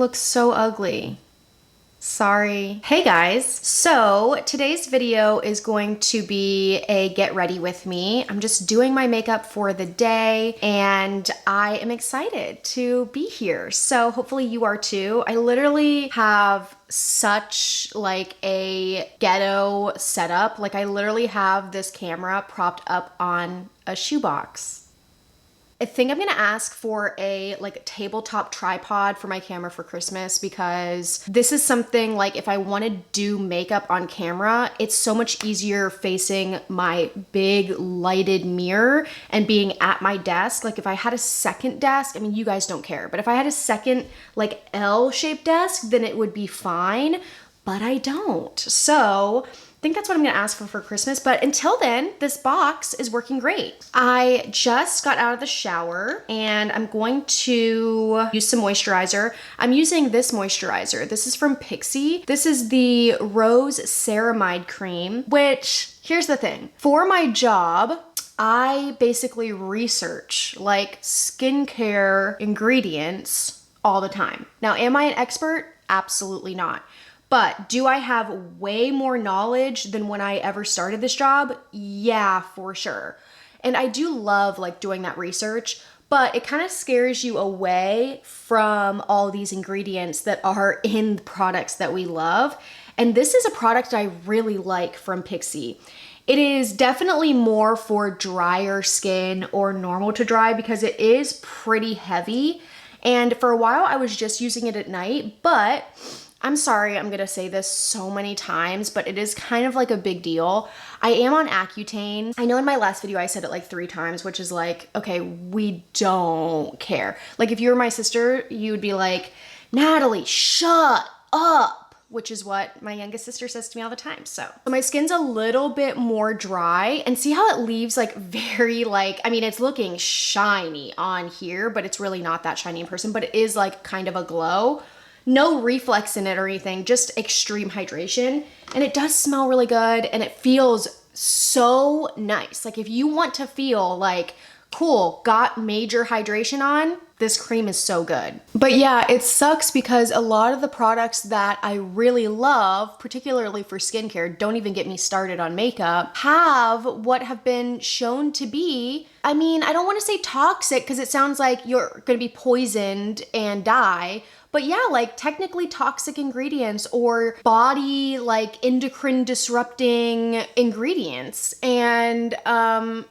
looks so ugly. Sorry. Hey guys, so today's video is going to be a get ready with me. I'm just doing my makeup for the day and I am excited to be here. So hopefully you are too. I literally have such like a ghetto setup. Like I literally have this camera propped up on a shoebox. I think I'm gonna ask for a like tabletop tripod for my camera for Christmas because this is something like if I want to do makeup on camera, it's so much easier facing my big lighted mirror and being at my desk. Like if I had a second desk, I mean, you guys don't care, but if I had a second like L-shaped desk, then it would be fine, but I don't. So I think that's what I'm gonna ask for Christmas, but until then, this box is working great. I just got out of the shower and I'm going to use some moisturizer. I'm using this moisturizer. This is from Pixi. This is the Rose Ceramide Cream, which, here's the thing. For my job, I basically research like skincare ingredients all the time. Now, am I an expert? Absolutely not. But do I have way more knowledge than when I ever started this job? Yeah, for sure. And I do love like doing that research, but it kind of scares you away from all these ingredients that are in products that we love. And this is a product I really like from Pixi. It is definitely more for drier skin or normal to dry because it is pretty heavy. And for a while I was just using it at night, but I'm sorry, I'm gonna say this so many times, but it is kind of like a big deal. I am on Accutane. I know in my last video I said it like 3 times, which is like, okay, we don't care. Like if you were my sister, you would be like, Natalie, shut up, which is what my youngest sister says to me all the time. So my skin's a little bit more dry and see how it leaves like very like, I mean, it's looking shiny on here, but it's really not that shiny in person, but it is like kind of a glow. No reflex in it or anything, just extreme hydration. And it does smell really good and it feels so nice. Like if you want to feel like, cool, got major hydration on, this cream is so good. But yeah, it sucks because a lot of the products that I really love, particularly for skincare, don't even get me started on makeup, have what have been shown to be, I mean, I don't want to say toxic because it sounds like you're going to be poisoned and die, but yeah, like technically toxic ingredients or body like endocrine disrupting ingredients. And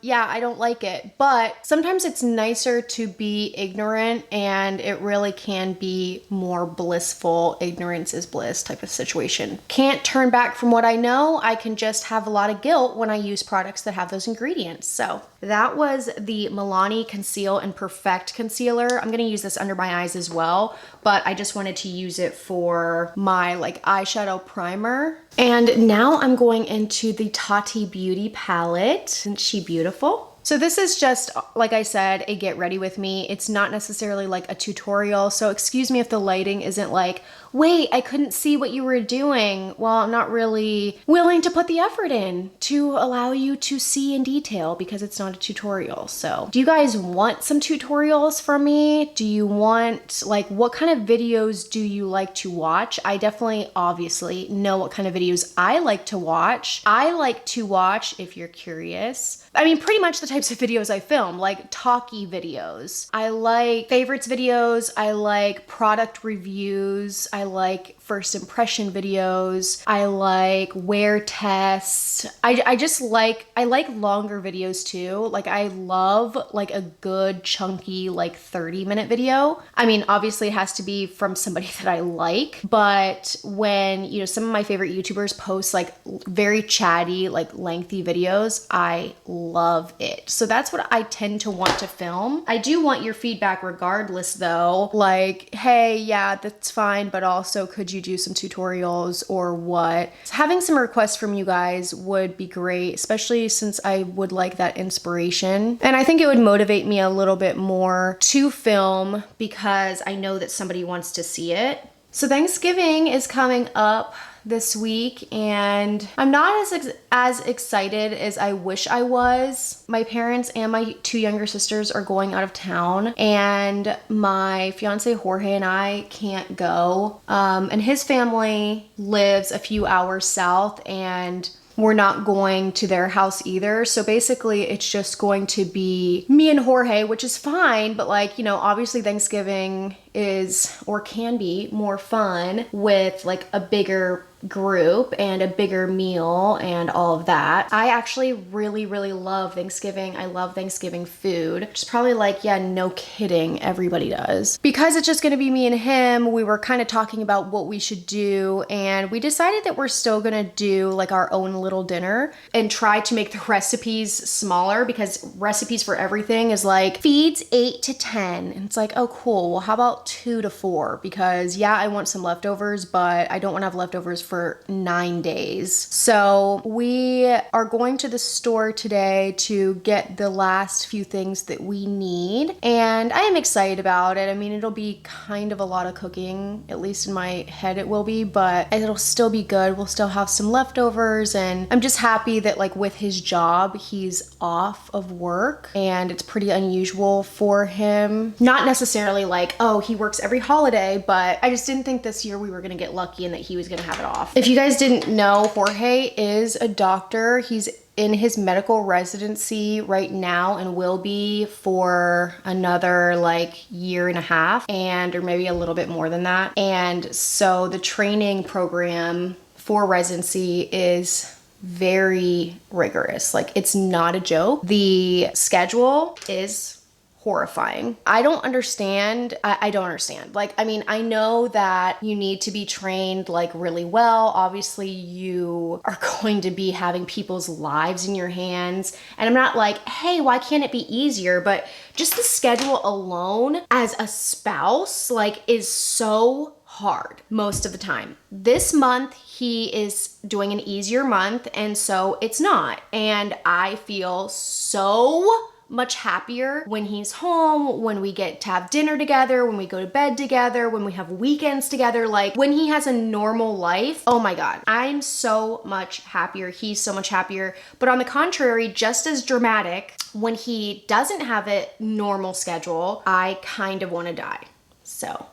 yeah, I don't like it, but sometimes it's nicer to be ignorant and it really can be more blissful. Ignorance is bliss type of situation. Can't turn back from what I know. I can just have a lot of guilt when I use products that have those ingredients. So that was the Milani Conceal and Perfect Concealer. I'm gonna use this under my eyes as well, but I just wanted to use it for my like eyeshadow primer. And now I'm going into the Tati Beauty palette. Isn't she beautiful? So this is just, like I said, a get ready with me. It's not necessarily like a tutorial. So excuse me if the lighting isn't like, wait, I couldn't see what you were doing. Well, I'm not really willing to put the effort in to allow you to see in detail because it's not a tutorial. So do you guys want some tutorials from me? Do you want, like, what kind of videos do you like to watch? I definitely obviously know what kind of videos I like to watch. I like to watch, if you're curious, I mean, pretty much the types of videos I film, like talky videos. I like favorites videos. I like product reviews. I like first impression videos. I like wear tests. I just like, I like longer videos too. Like I love like a good chunky like 30-minute video. I mean, obviously it has to be from somebody that I like, but when, you know, some of my favorite YouTubers post like very chatty, like lengthy videos, I love it. So that's what I tend to want to film. I do want your feedback regardless though. Like, hey, yeah, that's fine, but also could you do some tutorials or what? Having some requests from you guys would be great, especially since I would like that inspiration. And I think it would motivate me a little bit more to film because I know that somebody wants to see it. So Thanksgiving is coming up this week, and I'm not as excited as I wish I was. My parents and my 2 younger sisters are going out of town, and my fiance Jorge and I can't go. And his family lives a few hours south, and we're not going to their house either. So basically it's just going to be me and Jorge, which is fine, but like, you know, obviously Thanksgiving is, or can be, more fun with like a bigger group and a bigger meal and all of that. I actually really love Thanksgiving. I love Thanksgiving food. Just probably like, yeah, no kidding, everybody does. Because it's just gonna be me and him, we were kind of talking about what we should do, and we decided that we're still gonna do like our own little dinner and try to make the recipes smaller, because recipes for everything is like feeds 8 to 10. And it's like, oh cool, well how about 2 to 4? Because yeah, I want some leftovers, but I don't want to have leftovers for 9 days. So we are going to the store today to get the last few things that we need, and I am excited about it. I mean, it'll be kind of a lot of cooking, at least in my head it will be, but it'll still be good. We'll still have some leftovers, and I'm just happy that like with his job, he's off of work, and it's pretty unusual for him. Not necessarily like, oh, he works every holiday, but I just didn't think this year we were gonna get lucky and that he was gonna have it off. If you guys didn't know, Jorge is a doctor. He's in his medical residency right now and will be for another like year and a half, and or maybe a little bit more than that. And so the training program for residency is very rigorous. Like, it's not a joke. The schedule is horrifying. I don't understand. I don't understand. Like, I mean, I know that you need to be trained like really well. Obviously, you are going to be having people's lives in your hands. And I'm not like, hey, why can't it be easier? But just the schedule alone as a spouse, like, is so hard most of the time. This month, he is doing an easier month, and so it's not. And I feel so much happier when he's home, when we get to have dinner together, when we go to bed together, when we have weekends together, like when he has a normal life. Oh my God, I'm so much happier. He's so much happier. But on the contrary, just as dramatic, when he doesn't have a normal schedule, I kind of want to die. So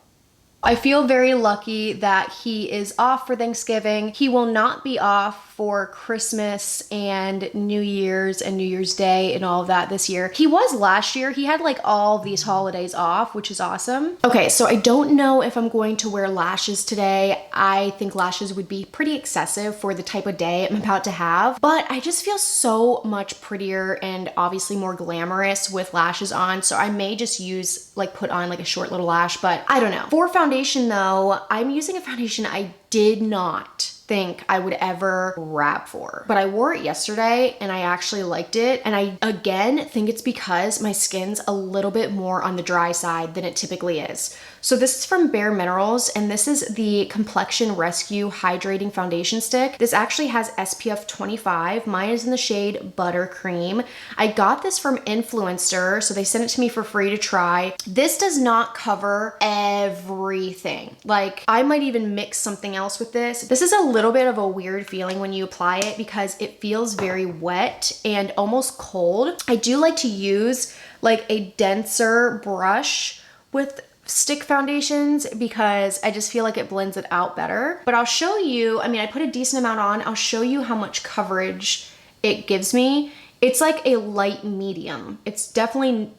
I feel very lucky that he is off for Thanksgiving. He will not be off for Christmas and New Year's and New Year's Day and all of that this year. He was last year. He had like all of these holidays off, which is awesome. Okay, so I don't know if I'm going to wear lashes today. I think lashes would be pretty excessive for the type of day I'm about to have, but I just feel so much prettier and obviously more glamorous with lashes on. So I may just use like put on like a short little lash, but I don't know. For foundation though, I'm using a foundation I did not think I would ever wrap for, but I wore it yesterday and I actually liked it. And I again think it's because my skin's a little bit more on the dry side than it typically is. So this is from Bare Minerals, and this is the Complexion Rescue Hydrating Foundation Stick. This actually has SPF 25. Mine is in the shade Buttercream. I got this from Influencer, so they sent it to me for free to try. This does not cover everything. Like, I might even mix something else with this. This is a little bit of a weird feeling when you apply it because it feels very wet and almost cold. I do like to use like a denser brush with stick foundations because I just feel like it blends it out better. But I'll show you, I mean, I put a decent amount on. I'll show you how much coverage it gives me. It's like a light medium. It's definitely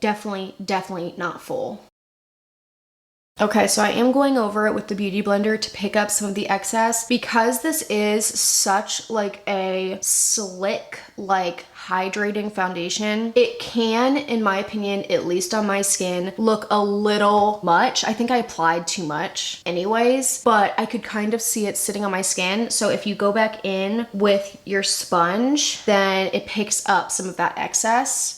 not full. Okay, so I am going over it with the Beauty Blender to pick up some of the excess because this is such like a slick, like hydrating foundation. It can, in my opinion, at least on my skin, look a little much. I think I applied too much anyways, but I could kind of see it sitting on my skin. So if you go back in with your sponge, then it picks up some of that excess.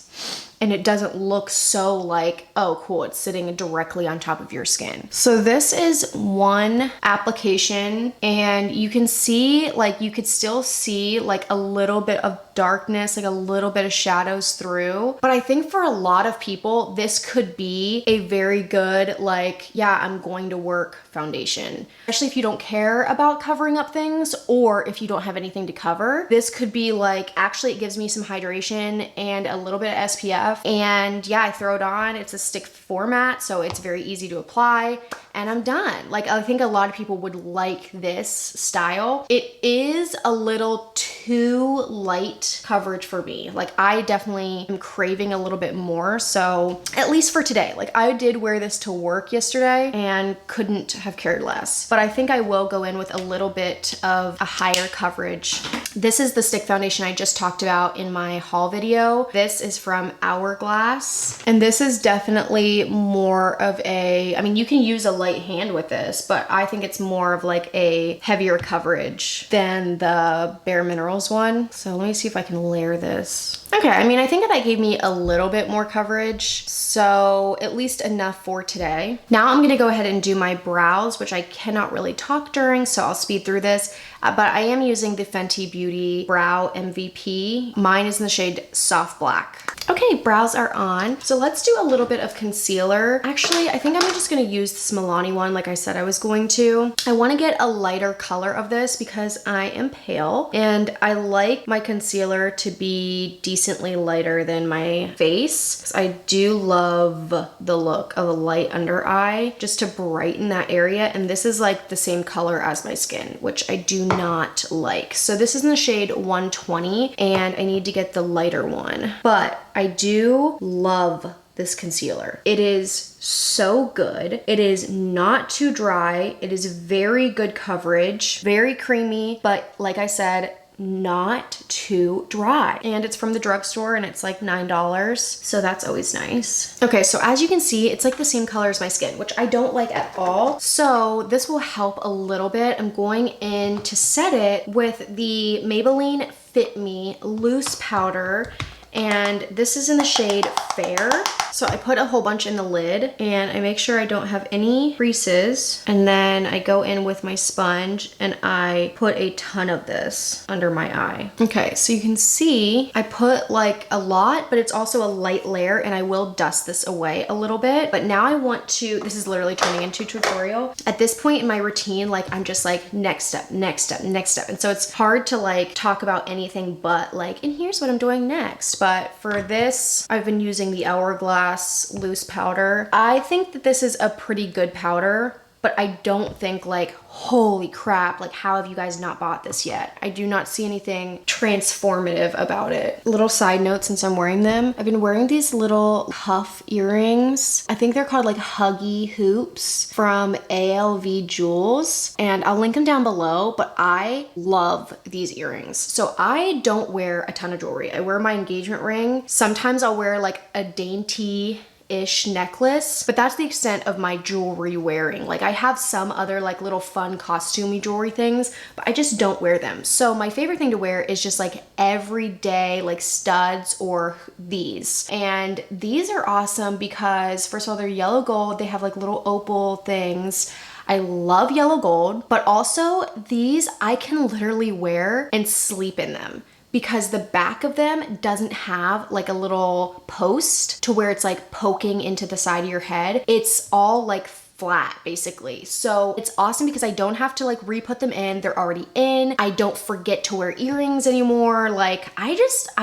And it doesn't look so like, oh cool, it's sitting directly on top of your skin. So this is one application and you can see, like you could still see like a little bit of darkness, like a little bit of shadows through. But I think for a lot of people, this could be a very good, like, yeah, I'm going to work foundation. Especially if you don't care about covering up things, or if you don't have anything to cover. This could be like, actually it gives me some hydration and a little bit of SPF. And yeah, I throw it on. It's a stick format, so it's very easy to apply, and I'm done. Like, I think a lot of people would like this style. It is a little too light coverage for me. Like, I definitely am craving a little bit more. So at least for today, like I did wear this to work yesterday and couldn't have cared less, but I think I will go in with a little bit of a higher coverage. This is the stick foundation I just talked about in my haul video. This is from Hourglass, and this is definitely more of a, I mean, you can use a light hand with this, but I think it's more of like a heavier coverage than the Bare Minerals one. So let me see if I can layer this. Okay, I mean, I think that gave me a little bit more coverage, so at least enough for today. Now I'm gonna go ahead and do my brows, which I cannot really talk during, so I'll speed through this. But I am using the Fenty Beauty Brow MVP. Mine is in the shade Soft Black. Okay, brows are on. So let's do a little bit of concealer. Actually, I think I'm just gonna use this Milani one like I said I was going to. I wanna get a lighter color of this because I am pale, and I like my concealer to be decently lighter than my face. I do love the look of a light under eye just to brighten that area, and this is like the same color as my skin, which I do not like. So this is in the shade 120, and I need to get the lighter one. But I do love this concealer. It is so good. It is not too dry. It is very good coverage, very creamy, but like I said, not too dry. And it's from the drugstore, and it's like $9, so that's always nice. Okay, so as you can see, it's like the same color as my skin, which I don't like at all. So this will help a little bit. I'm going in to set it with the Maybelline Fit Me loose powder, and this is in the shade Fair. So I put a whole bunch in the lid, and I make sure I don't have any creases, and then I go in with my sponge and I put a ton of this under my eye. Okay, so you can see I put like a lot, but it's also a light layer, and I will dust this away a little bit. But now I want to, this is literally turning into a tutorial. At this point in my routine, like I'm just like next step, next step, next step. And so it's hard to like talk about anything but like, and here's what I'm doing next. But for this, I've been using the Hourglass loose powder. I think that this is a pretty good powder, but I don't think like, holy crap, like how have you guys not bought this yet? I do not see anything transformative about it. Little side note, since I'm wearing them, I've been wearing these little puff earrings. I think they're called like Huggy Hoops from ALV Jewels, and I'll link them down below, but I love these earrings. So I don't wear a ton of jewelry. I wear my engagement ring. Sometimes I'll wear like a dainty-ish necklace, but that's the extent of my jewelry wearing. Like I have some other like little fun costumey jewelry things, but I just don't wear them. So my favorite thing to wear is just like everyday like studs or these. And these are awesome because first of all, they're yellow gold. They have like little opal things. I love yellow gold, but also these I can literally wear and sleep in them, because the back of them doesn't have like a little post to where it's like poking into the side of your head. It's all like flat basically. So it's awesome because I don't have to like re-put them in. They're already in. I don't forget to wear earrings anymore. Like I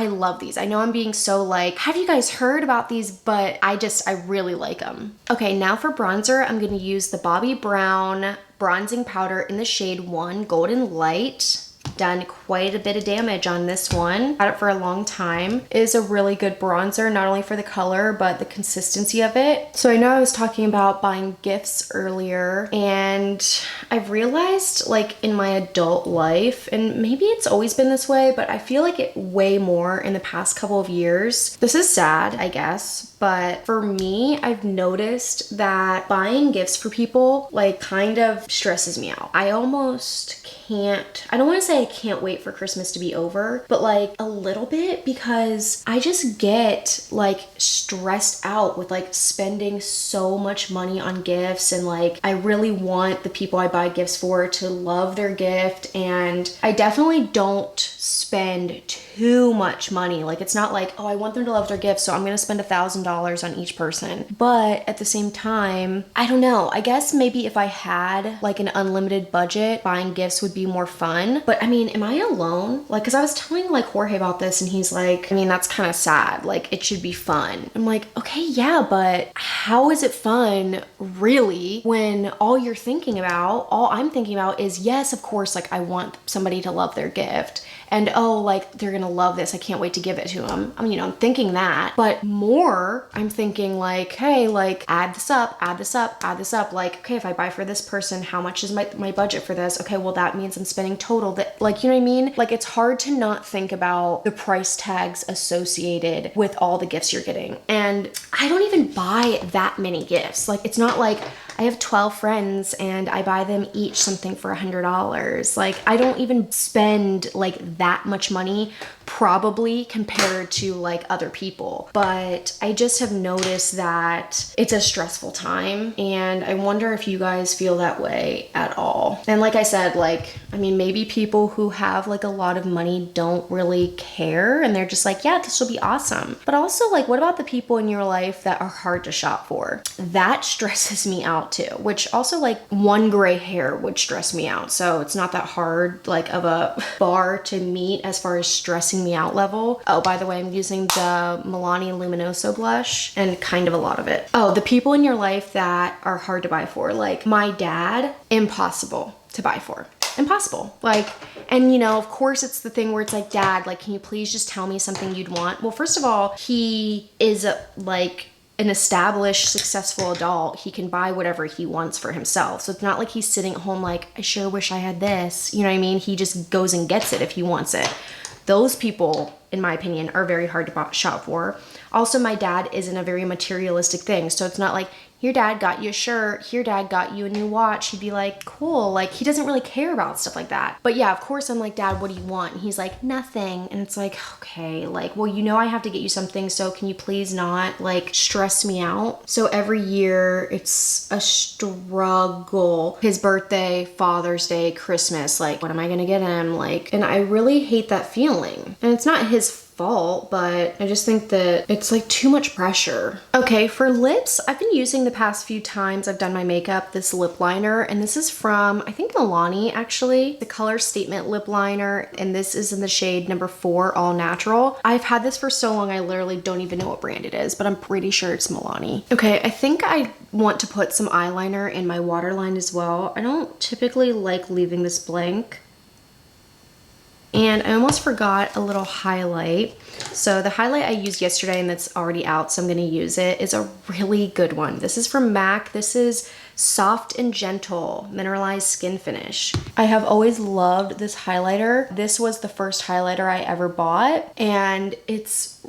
love these. I know I'm being so like, have you guys heard about these? But I really like them. Okay, now for bronzer, I'm gonna use the Bobbi Brown bronzing powder in the shade 1 Golden Light. Done quite a bit of damage on this one. Had it for a long time. It is a really good bronzer, not only for the color, but the consistency of it. So I know I was talking about buying gifts earlier, and I've realized like in my adult life, and maybe it's always been this way, but I feel like it way more in the past couple of years. This is sad, I guess, but for me, I've noticed that buying gifts for people like kind of stresses me out. I almost can't, I don't want to say I can't wait for Christmas to be over, but like a little bit, because I just get like stressed out with like spending so much money on gifts, and like I really want the people I buy gifts for to love their gift, and I definitely don't spend too much money. Like it's not like, oh, I want them to love their gift, so I'm gonna spend $1,000 on each person. But at the same time, I don't know, I guess maybe if I had like an unlimited budget, buying gifts would be more fun. But I mean, am I alone? Like, cause I was telling like Jorge about this, and he's like, I mean, that's kind of sad. Like it should be fun. I'm like, okay, yeah, but how is it fun really when all I'm thinking about is, yes, of course, like I want somebody to love their gift, and oh, like they're gonna love this, I can't wait to give it to them. I mean, I'm thinking that, but more I'm thinking like, hey, like add this up, add this up, add this up. Like, okay, if I buy for this person, how much is my budget for this? Okay, well that means I'm spending total that, like, you know what I mean? Like it's hard to not think about the price tags associated with all the gifts you're getting. And I don't even buy that many gifts. Like it's not like I have 12 friends and I buy them each something for $100. Like I don't even spend like that much money probably compared to like other people. But I just have noticed that it's a stressful time, and I wonder if you guys feel that way at all. And like I said, like, I mean, maybe people who have like a lot of money don't really care, and they're just like, yeah, this will be awesome. But also, like, what about the people in your life that are hard to shop for? That stresses me out too, which also like one gray hair would stress me out. So it's not that hard like of a bar to meet as far as stressing me out level. Oh, by the way, I'm using the Milani Luminoso blush, and kind of a lot of it. Oh, the people in your life that are hard to buy for, like my dad, impossible to buy for. Impossible. Like, and you know, of course it's the thing where it's like, Dad, like, can you please just tell me something you'd want? Well, first of all, he is like an established, successful adult. He can buy whatever he wants for himself. So it's not like he's sitting at home like, I sure wish I had this. You know what I mean? He just goes and gets it if he wants it. Those people, in my opinion, are very hard to shop for. Also, my dad isn't a very materialistic thing. So it's not like, here, Dad got you a shirt. Here, Dad got you a new watch. He'd be like, cool. Like, he doesn't really care about stuff like that. But yeah, of course, I'm like, Dad, what do you want? And he's like, nothing. And it's like, okay, like, well, you know I have to get you something, so can you please not, like, stress me out? So every year, it's a struggle. His birthday, Father's Day, Christmas, like, what am I gonna get him? Like, and I really hate that feeling. And it's not his fault, but I just think that it's like too much pressure. Okay, for lips, I've been using the past few times I've done my makeup this lip liner, and this is from, I think, Milani actually, the Color Statement lip liner, and this is in the shade number 4, All Natural. I've had this for so long I literally don't even know what brand it is, but I'm pretty sure it's Milani. Okay, I think I want to put some eyeliner in my waterline as well. I don't typically like leaving this blank. And I almost forgot a little highlight. So the highlight I used yesterday, and that's already out, so I'm gonna use it, is a really good one. This is from MAC. This is Soft and Gentle Mineralized Skin Finish. I have always loved this highlighter. This was the first highlighter I ever bought, and it's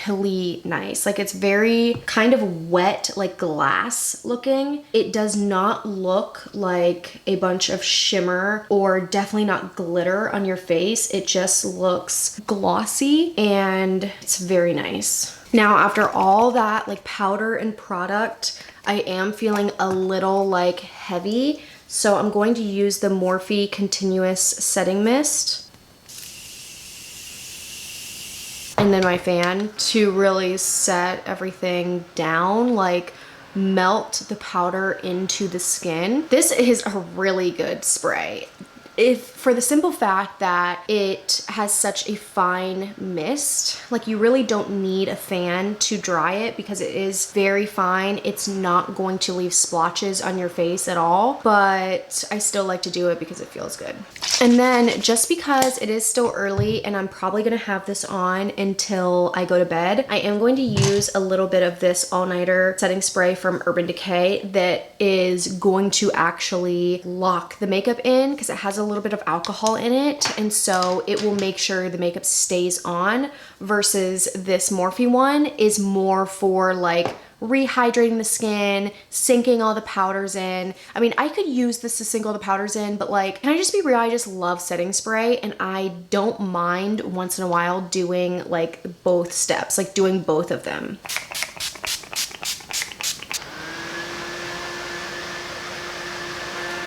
really nice. Like, it's very kind of wet, like glass looking. It does not look like a bunch of shimmer, or definitely not glitter on your face. It just looks glossy, and it's very nice. Now, after all that like powder and product, I am feeling a little like heavy, so I'm going to use the Morphe Continuous Setting Mist and then my fan to really set everything down, like melt the powder into the skin. This is a really good spray. For the simple fact that it has such a fine mist, like you really don't need a fan to dry it because it is very fine. It's not going to leave splotches on your face at all, but I still like to do it because it feels good. And then just because it is still early and I'm probably gonna have this on until I go to bed, I am going to use a little bit of this all-nighter setting spray from Urban Decay that is going to actually lock the makeup in because it has a little bit of alcohol in it, and so it will make sure the makeup stays on, versus this Morphe one is more for like rehydrating the skin, sinking all the powders in. I mean, I could use this to sink all the powders in, but like, can I just be real? I just love setting spray, and I don't mind once in a while doing like both steps, like doing both of them.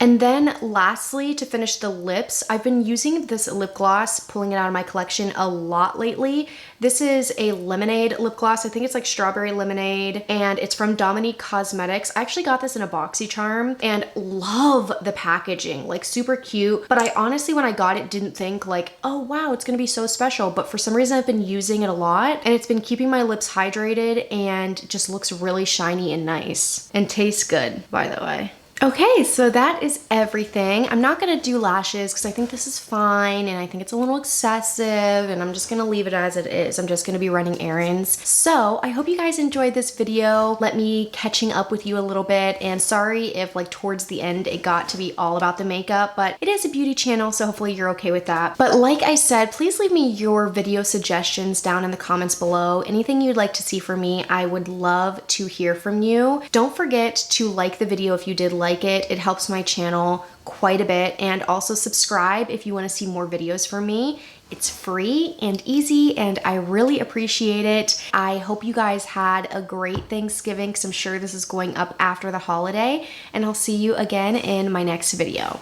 And then lastly, to finish the lips, I've been using this lip gloss, pulling it out of my collection a lot lately. This is a lemonade lip gloss. I think it's like strawberry lemonade, and it's from Dominique Cosmetics. I actually got this in a BoxyCharm and love the packaging, like super cute. But I honestly, when I got it, didn't think like, oh wow, it's gonna be so special. But for some reason, I've been using it a lot, and it's been keeping my lips hydrated and just looks really shiny and nice and tastes good, by the way. Okay, so that is everything. I'm not gonna do lashes because I think this is fine and I think it's a little excessive, and I'm just gonna leave it as it is. I'm just gonna be running errands. So I hope you guys enjoyed this video. Let me catching up with you a little bit, and sorry if like towards the end it got to be all about the makeup, but it is a beauty channel, so hopefully you're okay with that. But like I said, please leave me your video suggestions down in the comments below. Anything you'd like to see from me, I would love to hear from you. Don't forget to like the video if you did like it. It helps my channel quite a bit, and also subscribe if you want to see more videos from me. It's free and easy, and I really appreciate it. I hope you guys had a great Thanksgiving, because I'm sure this is going up after the holiday, and I'll see you again in my next video.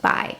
Bye.